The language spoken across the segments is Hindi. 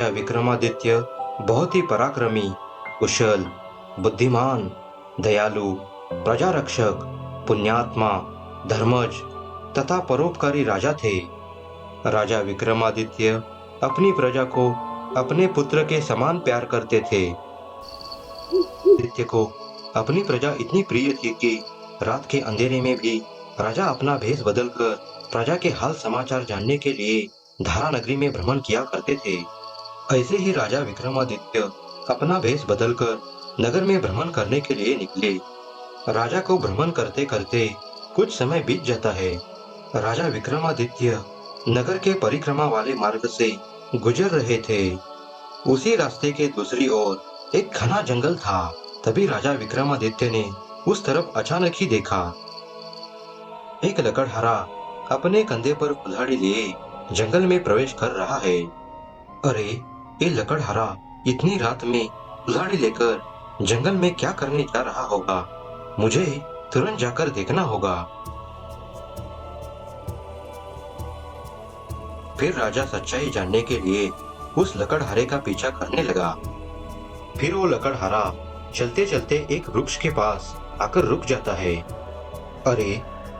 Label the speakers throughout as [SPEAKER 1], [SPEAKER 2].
[SPEAKER 1] यह विक्रमादित्य बहुत ही पराक्रमी, कुशल, बुद्धिमान, दयालु, प्रजारक्षक, पुण्यात्मा, धर्मज तथा परोपकारी राजा थे। राजा विक्रमादित्य अपनी प्रजा को अपने पुत्र के समान प्यार करते थे। आदित्य को अपनी प्रजा इतनी प्रिय थी कि रात के अंधेरे में भी राजा अपना भेष बदलकर प्रजा के हाल समाचार जानने के लिए धारा नगरी में भ्रमण किया करते थे। ऐसे ही राजा विक्रमादित्य अपना भेष बदलकर नगर में भ्रमण करने के लिए निकले। राजा को भ्रमण करते करते कुछ समय बीत जाता है। राजा विक्रमादित्य नगर के परिक्रमा वाले मार्ग से गुजर रहे थे। उसी रास्ते के दूसरी ओर एक घना जंगल था। तभी राजा विक्रमादित्य ने उस तरफ अचानक ही देखा। एक लकड़हारा अपने कंधे पर कुल्हाड़ी लिए जंगल में प्रवेश कर रहा है। अरे, ये लकड़हारा इतनी रात में कुल्हाड़ी लेकर जंगल में क्या करने जा रहा होगा? मुझे तुरंत जाकर देखना होगा। फिर राजा सच्चाई जानने के लिए उस लकड़हारे का पीछा करने लगा। फिर वो लकड़हारा चलते चलते एक वृक्ष के पास आकर रुक जाता है। अरे,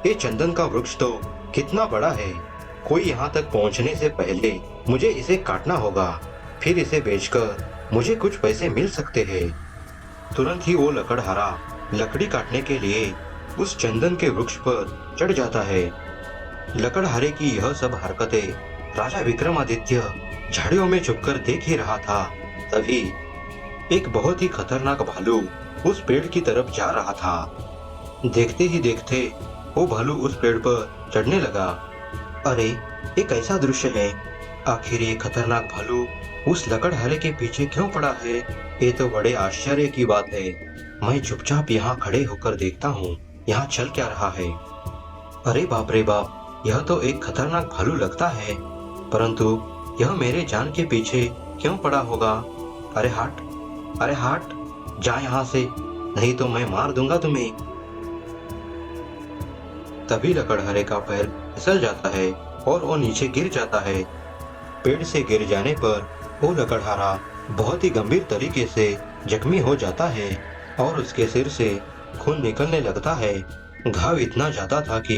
[SPEAKER 1] ये चंदन का वृक्ष तो कितना बड़ा है। कोई यहाँ तक पहुँचने से पहले मुझे इसे काटना होगा। फिर इसे बेचकर मुझे कुछ पैसे मिल सकते हैं। तुरंत ही वो लकड़हारा लकड़ी काटने के लिए उस चंदन के वृक्ष पर चढ़ जाता है। लकड़हारे की यह सब हरकतें राजा विक्रमादित्य झाड़ियों में छुपकर देख ही रहा था। तभी एक बहुत ही खतरनाक भालू उस पेड़ की तरफ जा रहा था। देखते ही देखते वो भालू उस पेड़ पर चढ़ने लगा। अरे, एक ऐसा दृश्य है। आखिर ये खतरनाक भालू उस लकड़हारे के पीछे क्यों पड़ा है? ये तो बड़े आश्चर्य की बात है। मैं चुपचाप यहाँ खड़े होकर देखता हूँ, यहाँ चल क्या रहा है। अरे बाप रे बाप, यह तो एक खतरनाक भालू लगता है, परंतु यह मेरे जान के पीछे क्यों पड़ा होगा? अरे हट, अरे हट, जा यहाँ से, नहीं तो मैं मार दूंगा तुम्हें। तभी लकड़हारे का पैर फिसल जाता है और वो नीचे गिर जाता है। पेड़ से गिर जाने पर वो लकड़हारा बहुत ही गंभीर तरीके से जख्मी हो जाता है और उसके सिर से खून निकलने लगता है। घाव इतना ज्यादा था कि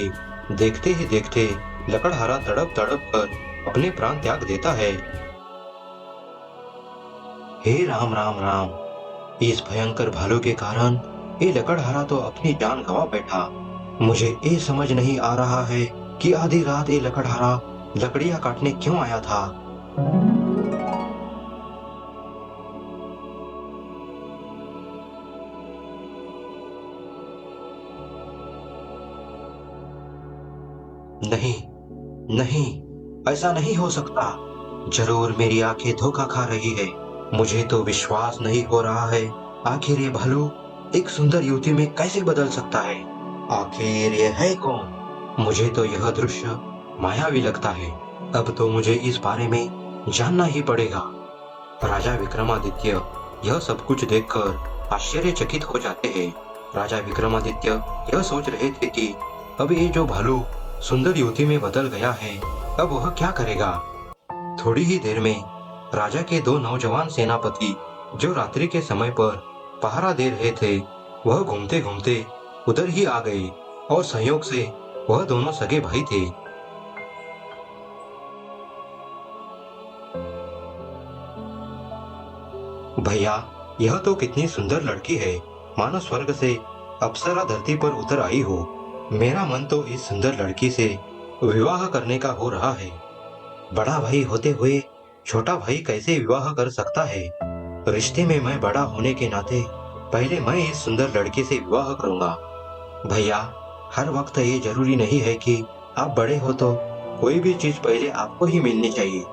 [SPEAKER 1] देखते ही देखते लकड़हारा तड़प तड़प कर अपने प्राण त्याग देता है। हे राम राम राम, इस भयंकर भालू के कारण ये लकड़हारा तो अपनी जान गंवा बैठा। मुझे ये समझ नहीं आ रहा है कि आधी रात ये लकड़हारा लकड़ियां काटने क्यों आया था। नहीं, नहीं, ऐसा नहीं हो सकता। जरूर मेरी आंखें धोखा खा रही है। मुझे तो विश्वास नहीं हो रहा है। आखिर ये भालू एक सुंदर युवती में कैसे बदल सकता है? आखिर ये है कौन? मुझे तो यह दृश्य मायावी लगता है। अब तो मुझे इस बारे में जानना ही पड़ेगा। राजा विक्रमादित्य यह सब कुछ देखकर आश्चर्यचकित हो जाते हैं। राजा विक्रमादित्य यह सोच रहे थे कि अब ये जो भालू सुंदर युवती में बदल गया है, अब वह क्या करेगा। थोड़ी ही देर में राजा के दो नौजवान सेनापति जो रात्रि के समय पर पहरा दे रहे थे, वह घूमते घूमते उधर ही आ गए और संयोग से वह दोनों सगे भाई थे। भैया, यह तो कितनी सुंदर लड़की है, मानो स्वर्ग से अप्सरा धरती पर उतर आई हो। मेरा मन तो इस सुंदर लड़की से विवाह करने का हो रहा है। बड़ा भाई होते हुए छोटा भाई कैसे विवाह कर सकता है? रिश्ते में मैं बड़ा होने के नाते पहले मैं इस सुंदर लड़की से विवाह करूंगा। भैया, हर वक्त ये जरूरी नहीं है कि आप बड़े हो तो कोई भी चीज पहले आपको ही मिलनी चाहिए।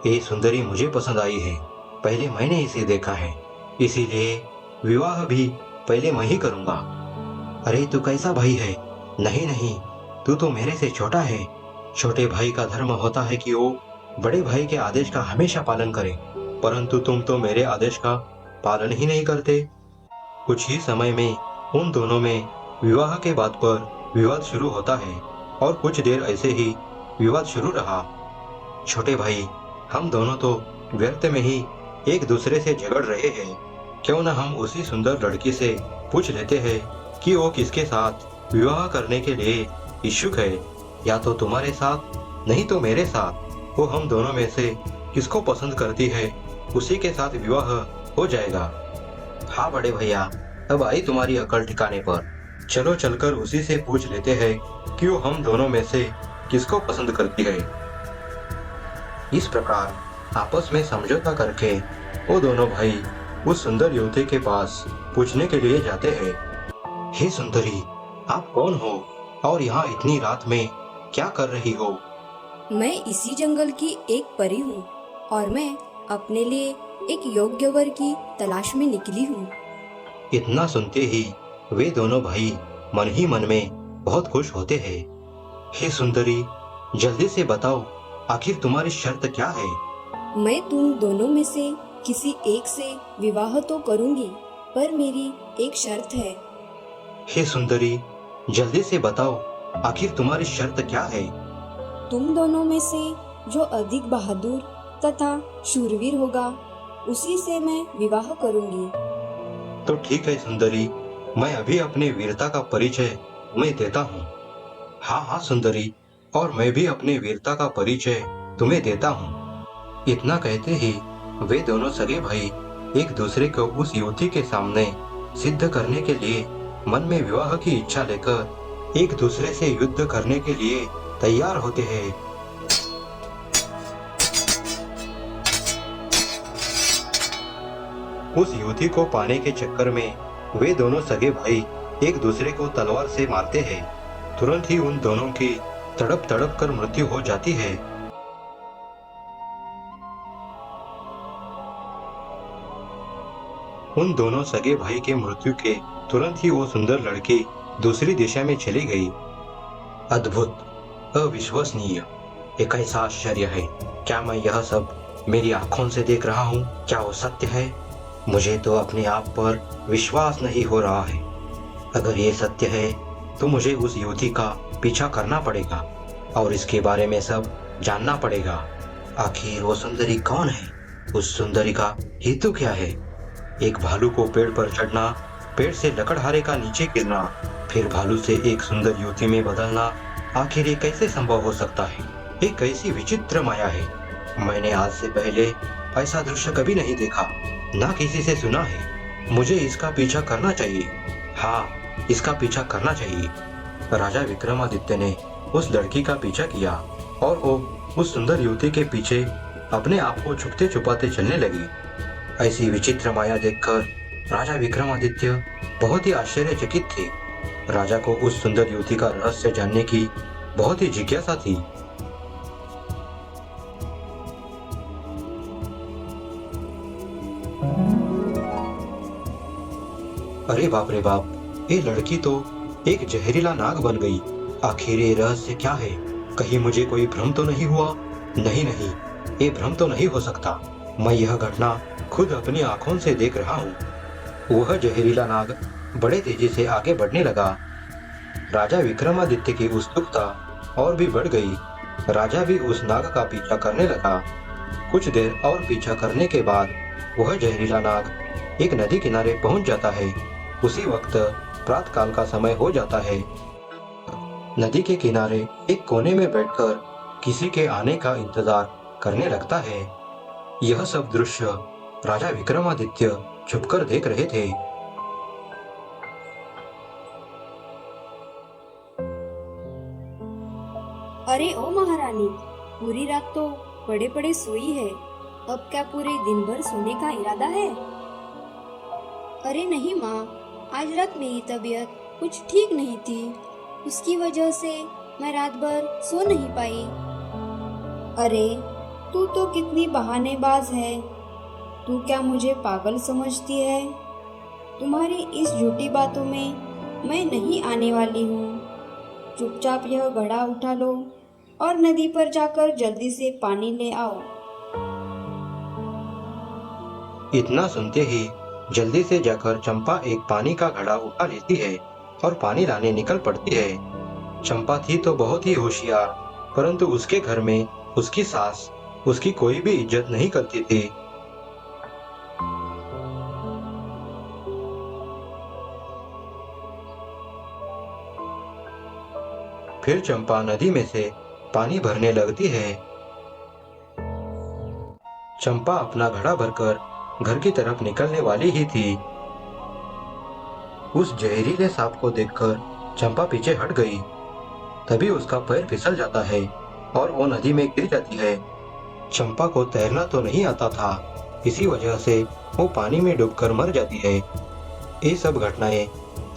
[SPEAKER 1] ये सुंदरी मुझे पसंद आई है, पहले मैंने इसे देखा है, इसीलिए विवाह भी पहले मैं ही करूंगा। अरे तू कैसा भाई है? नहीं नहीं, तू तो मेरे से छोटा है। छोटे भाई का धर्म होता है कि वो बड़े भाई के आदेश का हमेशा पालन करे, परंतु तुम तो मेरे आदेश का पालन ही नहीं करते। कुछ ही समय में उन दोनों में विवाह के बात पर विवाद शुरू होता है और कुछ देर ऐसे ही विवाद शुरू रहा। छोटे भाई, हम दोनों तो व्यर्थ में ही एक दूसरे से झगड़ रहे हैं। क्यों न हम उसी सुंदर लड़की से पूछ लेते हैं कि वो किसके साथ विवाह करने के लिए इच्छुक है, या तो तुम्हारे साथ नहीं तो मेरे साथ। वो हम दोनों में से किसको पसंद करती है उसी के साथ विवाह हो जाएगा। हाँ बड़े भैया, अब आई तुम्हारी अकल ठिकाने पर। चलो चलकर उसी से पूछ लेते हैं कि वो हम दोनों में से किसको पसंद करती है। इस प्रकार आपस में समझौता करके वो दोनों भाई उस सुंदर युवती के पास पूछने के लिए जाते हैं। हे सुंदरी, आप कौन हो और यहाँ इतनी रात में क्या कर रही हो?
[SPEAKER 2] मैं इसी जंगल की एक परी हूँ और मैं अपने लिए एक योग्य वर की तलाश में निकली हूँ।
[SPEAKER 1] इतना सुनते ही वे दोनों भाई मन ही मन में बहुत खुश होते हैं। हे सुंदरी, जल्दी से बताओ, आखिर तुम्हारी शर्त क्या है?
[SPEAKER 2] मैं तुम दोनों में से किसी एक से विवाह तो करूंगी, पर मेरी एक शर्त है।
[SPEAKER 1] हे सुंदरी, जल्दी से बताओ, आखिर तुम्हारी शर्त क्या है?
[SPEAKER 2] तुम दोनों में से जो अधिक बहादुर तथा शूरवीर होगा उसी से मैं विवाह करूंगी।
[SPEAKER 1] तो ठीक है सुंदरी, मैं अभी अपने वीरता का परिचय तुम्हें देता हूँ। हाँ हाँ सुंदरी, और मैं भी अपने वीरता का परिचय तुम्हें देता हूँ। इतना कहते ही वे दोनों सगे भाई एक दूसरे को उस युवती के सामने सिद्ध करने के लिए मन में विवाह की इच्छा लेकर एक दूसरे से युद्ध करने के लिए तैयार होते हैं। उस युवती को पाने के चक्कर में वे दोनों सगे भाई एक दूसरे को तलवार से मारते हैं। तुरंत ही उन दोनों की तड़प तड़प कर मृत्यु हो जाती है। उन दोनों सगे भाई के मृत्यु के तुरंत ही वो सुंदर लड़की दूसरी दिशा में चली गई। अद्भुत, अविश्वसनीय, एक ऐसा आश्चर्य है। क्या मैं यह सब मेरी आंखों से देख रहा हूँ? क्या वो सत्य है? मुझे तो अपने आप पर विश्वास नहीं हो रहा है। अगर ये सत्य है तो मुझे उस युवती का पीछा करना पड़ेगा और इसके बारे में सब जानना पड़ेगा। आखिर वो सुंदरी कौन है? उस सुंदरी का हेतु क्या है? एक भालू को पेड़ पर चढ़ना, पेड़ से लकड़हारे का नीचे गिरना, फिर भालू से एक सुंदर युवती में बदलना, आखिर ये कैसे संभव हो सकता है? एक ऐसी विचित्र माया है। मैंने आज से पहले ऐसा दृश्य कभी नहीं देखा, ना किसी से सुना है। मुझे इसका पीछा करना चाहिए। हाँ, इसका पीछा करना चाहिए। राजा विक्रमादित्य ने उस लड़की का पीछा किया और वो उस सुंदर युवती के पीछे अपने आप को छुपते छुपाते चलने लगी। ऐसी विचित्र माया देखकर राजा विक्रमादित्य बहुत ही आश्चर्यचकित थे। राजा को उस सुंदर युवती का रहस्य जानने की बहुत ही जिज्ञासा थी। अरे बाप रे बाप, ये लड़की तो एक जहरीला नाग बन गई। आखिर ये रहस्य क्या है? कहीं मुझे कोई भ्रम तो नहीं हुआ? नहीं नहीं, ये भ्रम तो नहीं हो सकता। मैं यह घटना खुद अपनी आंखों से देख रहा हूँ। वह जहरीला नाग बड़े तेजी से आगे बढ़ने लगा। राजा विक्रमादित्य की उत्सुकता और भी बढ़ गई। राजा भी उस नाग का पीछा करने लगा। कुछ देर और पीछा करने के बाद वह जहरीला नाग एक नदी किनारे पहुंच जाता है। उसी वक्त प्रातः काल का समय हो जाता है। नदी के किनारे एक कोने में बैठकर किसी के आने का इंतजार करने लगता है। यह सब दृश्य राजा विक्रमादित्य छुपकर देख रहे थे।
[SPEAKER 2] अरे ओ महारानी, पूरी रात तो पड़े पड़े सोई है। अब क्या पूरे दिन भर सोने का इरादा है? अरे नहीं माँ, आज रात मेरी तबीयत कुछ ठीक नहीं थी। उसकी वजह से मैं रात भर सो नहीं पाई। अरे तू तो कितनी बहानेबाज है। तू क्या मुझे पागल समझती है? तुम्हारी इस झूठी बातों में मैं नहीं आने वाली हूँ। चुपचाप यह घड़ा उठा लो और नदी पर जाकर जल्दी से पानी ले आओ।
[SPEAKER 1] इतना सुनते ही जल्दी से जाकर चंपा एक पानी का घड़ा उठा लेती है और पानी लाने निकल पड़ती है। चंपा थी तो बहुत ही होशियार, परंतु उसके घर में उसकी सास उसकी कोई भी इज्जत नहीं करती थी। फिर चंपा नदी में से पानी भरने लगती है। चंपा अपना घड़ा भरकर घर की तरफ निकलने वाली ही थी। उस जहरीले सांप को देखकर चंपा पीछे हट गई। तभी उसका पैर फिसल जाता है और वो नदी में गिर जाती है। चंपा को तैरना तो नहीं आता था, इसी वजह से वो पानी में डूबकर मर जाती है। ये सब घटनाएं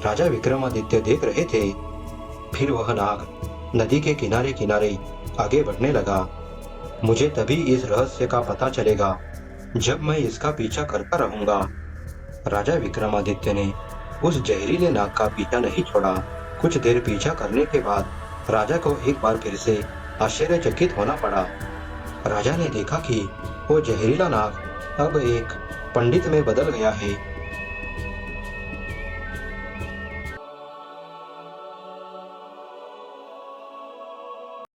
[SPEAKER 1] राजा विक्रमादित्य देख रहे थे। फिर वह नाग नदी के किनारे किनारे आगे बढ़ने लगा। मुझे तभी इस रहस्य का पता चलेगा जब मैं इसका पीछा करता रहूंगा। राजा विक्रमादित्य ने उस जहरीले नाग का पीछा नहीं छोड़ा। कुछ देर पीछा करने के बाद राजा को एक बार फिर से आश्चर्यचकित होना पड़ा। राजा ने देखा कि वो जहरीला नाग अब एक पंडित में बदल गया है।